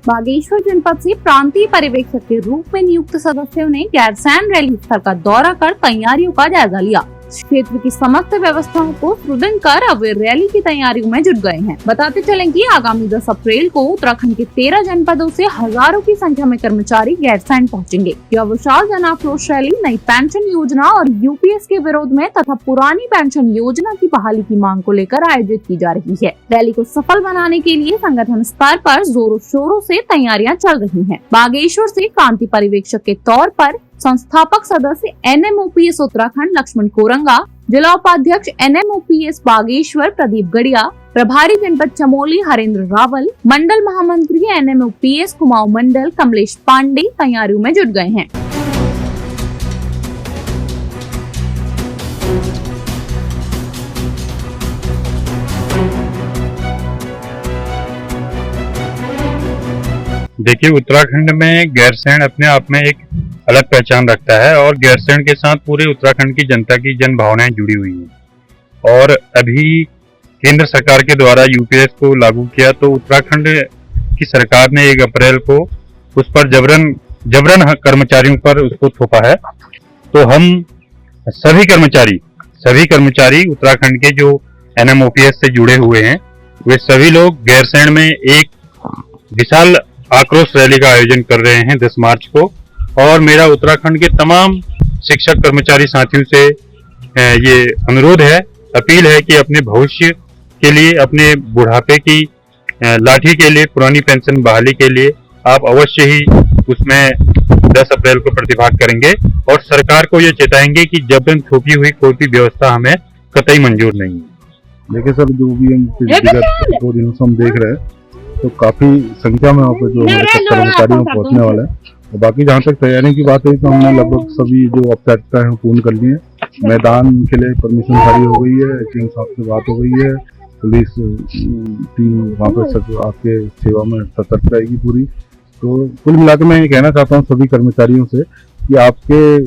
बागेश्वर जनपद से प्रांतीय पर्यवेक्षक के रूप में नियुक्त सदस्यों ने गैरसैंण रैली स्थल का दौरा कर तैयारियों का जायजा लिया। क्षेत्र की समस्त व्यवस्थाओं को सुदृढ़ कर अब वे रैली की तैयारियों में जुट गए हैं। बताते चलें कि आगामी 10 अप्रैल को उत्तराखंड के 13 जनपदों से हजारों की संख्या में कर्मचारी गैरसैंण पहुंचेंगे। यह विशाल जन आक्रोश रैली नई पेंशन योजना और यूपीएस के विरोध में तथा पुरानी पेंशन योजना की बहाली की मांग को लेकर आयोजित की जा रही है। रैली को सफल बनाने के लिए संगठन स्तर पर जोरों शोरों से तैयारियां चल रही हैं। बागेश्वर से क्रांति पर्यवेक्षक के तौर पर संस्थापक सदस्य NMOPS उत्तराखंड लक्ष्मण कोरंगा, जिला उपाध्यक्ष NMOPS बागेश्वर प्रदीप गढ़िया, प्रभारी जनपद चमोली हरेंद्र रावल, मंडल महामंत्री NMOPS कुमाऊं मंडल कमलेश पांडे तैयारियों में जुट गए हैं। देखिए, उत्तराखंड में गैरसैंण अपने आप में एक अलग पहचान रखता है और गैरसैंण के साथ पूरे उत्तराखंड की जनता की जन भावनाएं जुड़ी हुई हैं। और अभी केंद्र सरकार के द्वारा यूपीएस को लागू किया तो उत्तराखंड की सरकार ने 1 अप्रैल को उस पर जबरन कर्मचारियों पर उसको थोपा है। तो हम सभी कर्मचारी उत्तराखंड के जो NMOPS से जुड़े हुए हैं, वे सभी लोग गैरसैंण में एक विशाल आक्रोश रैली का आयोजन कर रहे हैं 10 मार्च को। और मेरा उत्तराखंड के तमाम शिक्षक कर्मचारी साथियों से ये अनुरोध है, अपील है कि अपने भविष्य के लिए, अपने बुढ़ापे की लाठी के लिए, पुरानी पेंशन बहाली के लिए आप अवश्य ही उसमें 10 अप्रैल को प्रतिभाग करेंगे और सरकार को ये चेताएंगे कि जबरन थोपी हुई कोई भी व्यवस्था हमें कतई मंजूर नहीं है। देखिए सर, जो भी हम विगत 2 दिनों से हम देख रहे हैं तो काफी संख्या में वहाँ पे जो हमारे कर्मचारी पहुँचने वाले हैं। और बाकी जहाँ तक तैयारी की बात है तो हमने लगभग सभी जो औपचारिकताएं हैं पूर्ण कर ली है। मैदान के लिए परमिशन जारी हो गई है, एसडीएम साहब से बात हो गई है, पुलिस टीम वहाँ पर आपके सेवा में सतर्क रहेगी पूरी। तो कुल मिलाकर मैं ये कहना चाहता हूँ सभी कर्मचारियों से कि आपके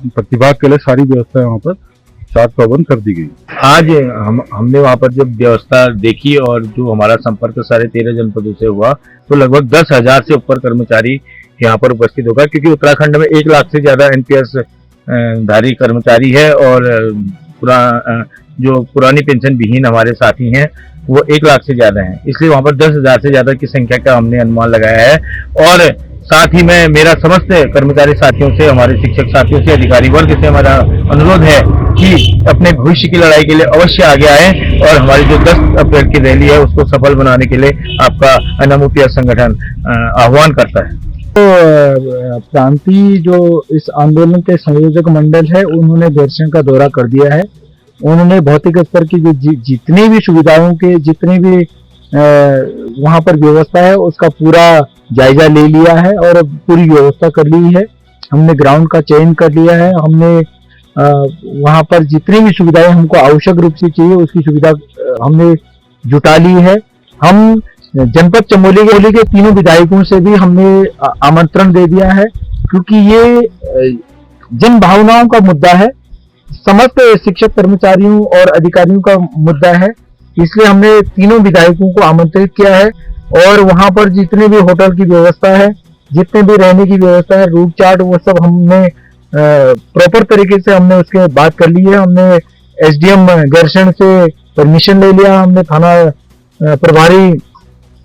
प्रतिभाग के लिए सारी व्यवस्थाएं वहाँ पर चार्ट प्रबंध कर दी गई। आज हमने वहाँ पर जब व्यवस्था देखी और जो हमारा संपर्क सारे 13 जनपदों से हुआ तो लगभग 10,000 से ऊपर कर्मचारी यहाँ पर उपस्थित होगा, क्योंकि उत्तराखंड में 1 लाख से ज्यादा NPS धारी कर्मचारी है और जो पुरानी पेंशन विहीन हमारे साथी हैं वो 1 लाख से ज्यादा हैं। इसलिए वहाँ पर 10,000 से ज्यादा की संख्या का हमने अनुमान लगाया है। और साथ ही में मेरा समस्त कर्मचारी साथियों से, हमारे शिक्षक साथियों से, अधिकारी वर्ग से हमारा अनुरोध है कि अपने भविष्य की लड़ाई के लिए अवश्य आगे आए और हमारी जो 10 अप्रैल की रैली है उसको सफल बनाने के लिए आपका NMOPS संगठन आह्वान करता है। तो प्रांतीय जो इस आंदोलन के संयोजक मंडल है उन्होंने गैरसैंण का दौरा कर दिया है। उन्होंने भौतिक स्तर की जो जितनी भी सुविधाओं के जितनी भी वहाँ पर व्यवस्था है उसका पूरा जायजा ले लिया है और पूरी व्यवस्था कर ली है। हमने ग्राउंड का चयन कर लिया है। हमने वहाँ पर जितनी भी सुविधाएं हमको आवश्यक रूप से चाहिए उसकी सुविधा हमने जुटा ली है। हम जनपद चमोली के 3 विधायकों से भी हमने आमंत्रण दे दिया है, क्योंकि ये जन भावनाओं का मुद्दा है, समस्त शिक्षक कर्मचारियों और अधिकारियों का मुद्दा है। इसलिए हमने 3 विधायकों को आमंत्रित किया है और वहां पर जितने भी होटल की व्यवस्था है, जितने भी रहने की व्यवस्था है, रूट चार्ट, वो सब हमने प्रॉपर तरीके से हमने उसके बात कर ली है। हमने एसडीएम गैरसैंण से परमिशन ले लिया, हमने थाना प्रभारी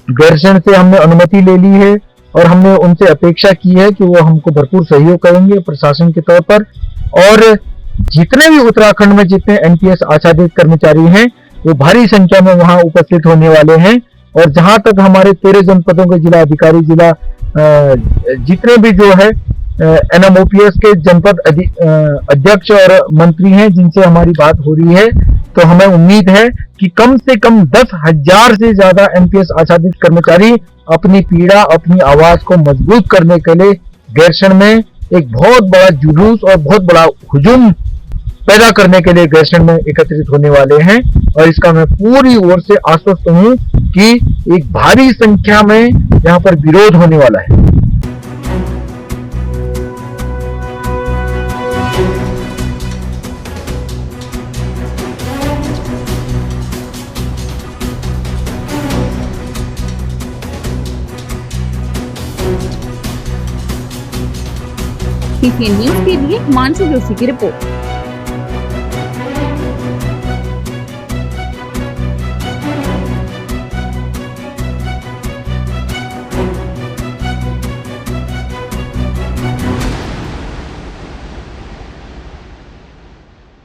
गैरसैंण से हमने अनुमति ले ली है और हमने उनसे अपेक्षा की है कि वो हमको भरपूर सहयोग करेंगे प्रशासन के तौर पर। और जितने भी उत्तराखंड में जितने NPS आच्छादित कर्मचारी हैं वो भारी संख्या में वहां उपस्थित होने वाले हैं। और जहां तक हमारे 13 जनपदों के जिला अधिकारी, जिला जितने भी जो है NMOPS के जनपद अध्यक्ष और मंत्री हैं जिनसे हमारी बात हो रही है, तो हमें उम्मीद है कि कम से कम 10,000 से ज्यादा NPS आच्छादित कर्मचारी अपनी पीड़ा, अपनी आवाज को मजबूत करने के लिए गैरसैंण में एक बहुत बड़ा जुलूस और बहुत बड़ा हुजूम पैदा करने के लिए गैरसैंण में एकत्रित होने वाले हैं। और इसका मैं पूरी ओर से आश्वस्त हूं कि एक भारी संख्या में यहाँ पर विरोध होने वाला है। PCN न्यूज के लिए हिमांशु जोशी की रिपोर्ट।